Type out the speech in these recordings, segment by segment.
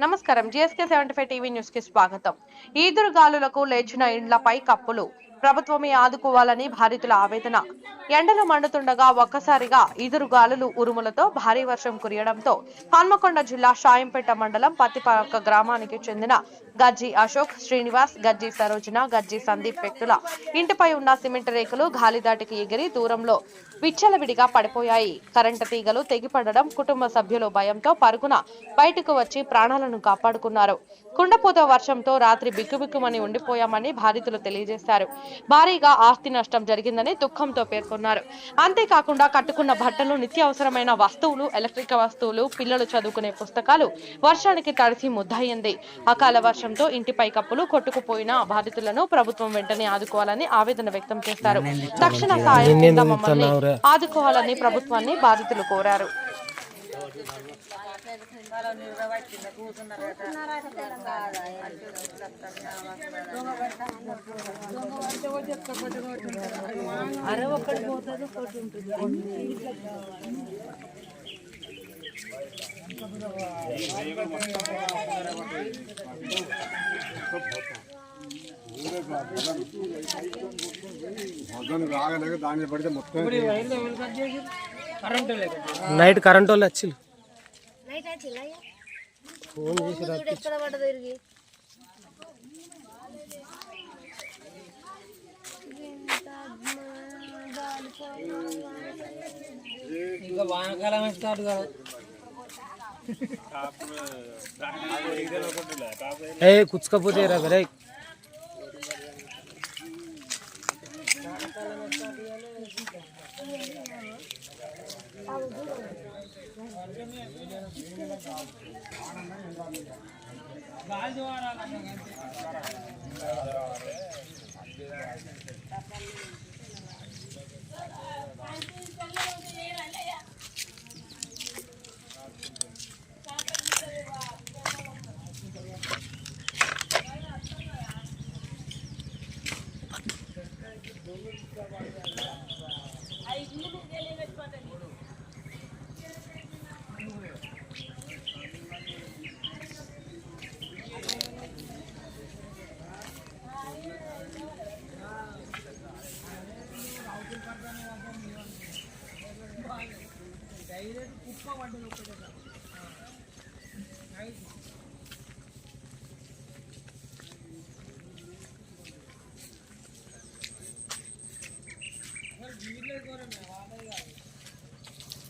నమస్కారం. GSK 75 TV news కి స్వాగతం. ఈదురుగాలులకు లేచిన ఇండ్లపై కప్పులు ప్రభుత్వమే ఆదుకోవాలని బాధితుల ఆవేదన. ఎండలు మండుతుండగా ఒక్కసారిగా ఈదురుగాలులు ఉరుములతో భారీ వర్షం కురియడంతో హన్మకొండ జిల్లా షాయంపేట మండలం పత్తిపాక గ్రామానికి చెందిన గజ్జి అశోక్, శ్రీనివాస్, గజ్జి సరోజన, గజ్జి సందీప్ వ్యక్తుల ఇంటిపై ఉన్న సిమెంట్ రేకులు గాలిదాటికి ఎగిరి దూరంలో విచ్చలవిడిగా పడిపోయాయి. కరెంటు తీగలు తెగిపడడం కుటుంబ సభ్యులు భయంతో పరుగున బయటకు వచ్చి ప్రాణాలను కాపాడుకున్నారు. కుండపోత వర్షంతో రాత్రి బిక్కుబిక్కుమని ఉండిపోయామని బాధితులు తెలియజేశారు. భారీగా ఆస్తి నష్టం జరిగిందని దుఃఖంతో పేర్కొన్నారు. అంతేకాకుండా కట్టుకున్న బట్టలు, నిత్యావసరమైన వస్తువులు, ఎలక్ట్రిక్ వస్తువులు, పిల్లలు చదువుకునే పుస్తకాలు వర్షానికి తడిసి ముద్దయింది. అకాల వర్షంతో ఇంటిపై కప్పులు కొట్టుకుపోయిన బాధితులను ప్రభుత్వం వెంటనే ఆదుకోవాలని ఆవేదన వ్యక్తం చేశారు. తక్షణ సాయం కింద మమ్మల్ని ఆదుకోవాలని ప్రభుత్వాన్ని బాధితులు కోరారు. నైట్ కరెంట్ వాళ్ళు వచ్చి ఫోన్ చేసి ఇంకా వానకాలం స్టార్ట్ కదా. ఏ కుచ్చుకపోతే రే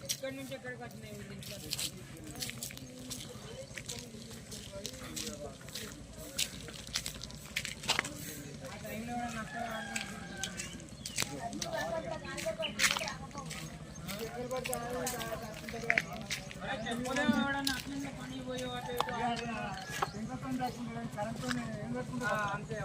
ఎక్కడి నుంచి ఎక్కడికి వచ్చినాయి ఆ టైంలో పని పోయి అంతే